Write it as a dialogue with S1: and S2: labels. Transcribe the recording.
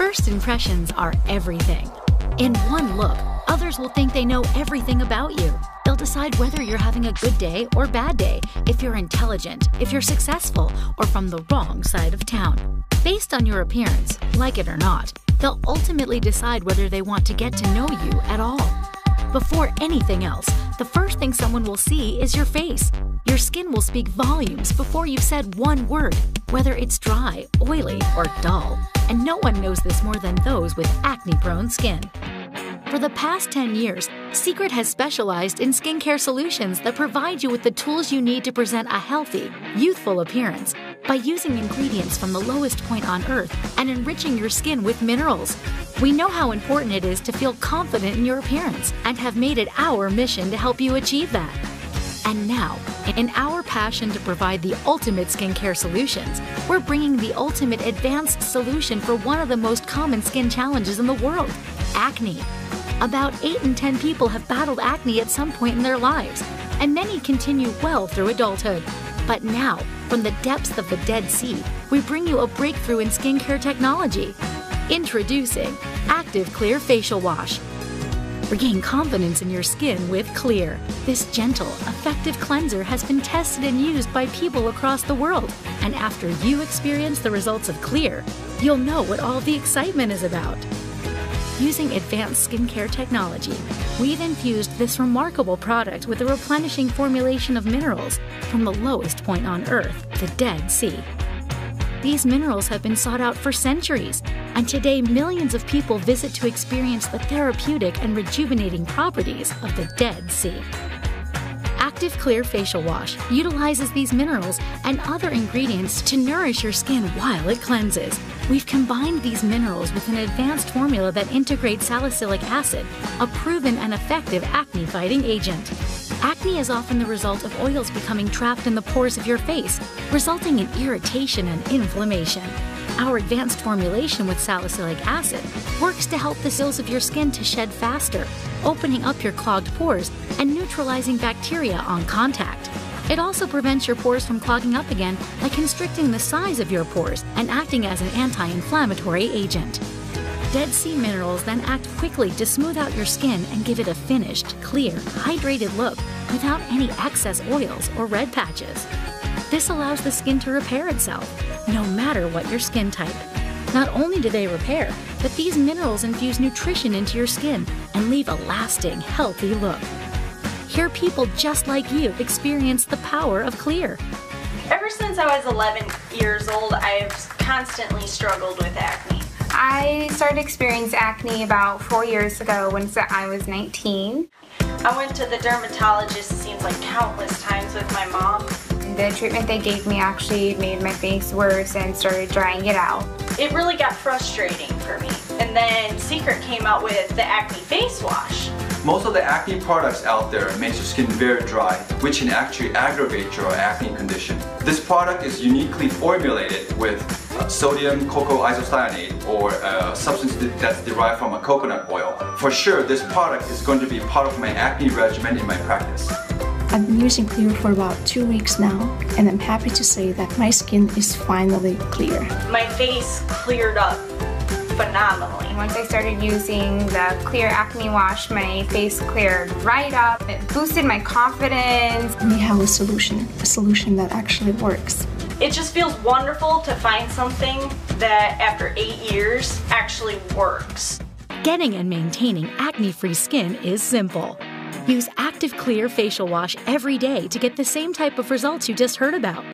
S1: First impressions are everything. In one look, others will think they know everything about you. They'll decide whether you're having a good day or bad day, if you're intelligent, if you're successful, or from the wrong side of town. Based on your appearance, like it or not, they'll ultimately decide whether they want to get to know you at all. Before anything else, the first thing someone will see is your face. Your skin will speak volumes before you've said one word, whether it's dry, oily, or dull. And no one knows this more than those with acne-prone skin. For the past 10 years, Secret has specialized in skincare solutions that provide you with the tools you need to present a healthy, youthful appearance by using ingredients from the lowest point on Earth and enriching your skin with minerals. We know how important it is to feel confident in your appearance and have made it our mission to help you achieve that. And now, in our passion to provide the ultimate skincare solutions, we're bringing the ultimate advanced solution for one of the most common skin challenges in the world: acne. About 8 in 10 people have battled acne at some point in their lives, and many continue well through adulthood. But now, from the depths of the Dead Sea, we bring you a breakthrough in skincare technology. Introducing Active Clear Facial Wash. Regain confidence in your skin with Clear. This gentle, effective cleanser has been tested and used by people across the world. And after you experience the results of Clear, you'll know what all the excitement is about. Using advanced skincare technology, we've infused this remarkable product with a replenishing formulation of minerals from the lowest point on Earth, the Dead Sea. These minerals have been sought out for centuries, and today millions of people visit to experience the therapeutic and rejuvenating properties of the Dead Sea. Active Clear Facial Wash utilizes these minerals and other ingredients to nourish your skin while it cleanses. We've combined these minerals with an advanced formula that integrates salicylic acid, a proven and effective acne-fighting agent. Acne is often the result of oils becoming trapped in the pores of your face, resulting in irritation and inflammation. Our advanced formulation with salicylic acid works to help the cells of your skin to shed faster, opening up your clogged pores and neutralizing bacteria on contact. It also prevents your pores from clogging up again by constricting the size of your pores and acting as an anti-inflammatory agent. Dead Sea minerals then act quickly to smooth out your skin and give it a finished, clear, hydrated look without any excess oils or red patches. This allows the skin to repair itself, no matter what your skin type. Not only do they repair, but these minerals infuse nutrition into your skin and leave a lasting, healthy look. Hear people just like you experience the power of Clear.
S2: Ever since I was 11 years old, I've constantly struggled with acne.
S3: I started experiencing acne about 4 years ago when I was 19.
S2: I went to the dermatologist, it seems like countless times with my mom.
S3: The treatment they gave me actually made my face worse and started drying it out.
S2: It really got frustrating for me. And then Secret came out with the acne face wash.
S4: Most of the acne products out there makes your skin very dry, which can actually aggravate your acne condition. This product is uniquely formulated with sodium cocoa isocyanate, or a substance that's derived from a coconut oil. For sure, this product is going to be part of my acne regimen in my practice.
S5: I've been using Clear for about 2 weeks now, and I'm happy to say that my skin is finally clear.
S2: My face cleared up phenomenally.
S3: Once I started using the Clear Acne Wash, my face cleared right up. It boosted my confidence.
S5: We have a solution that actually works.
S2: It just feels wonderful to find something that after 8 years actually works.
S1: Getting and maintaining acne-free skin is simple. Use Active Clear Facial Wash every day to get the same type of results you just heard about.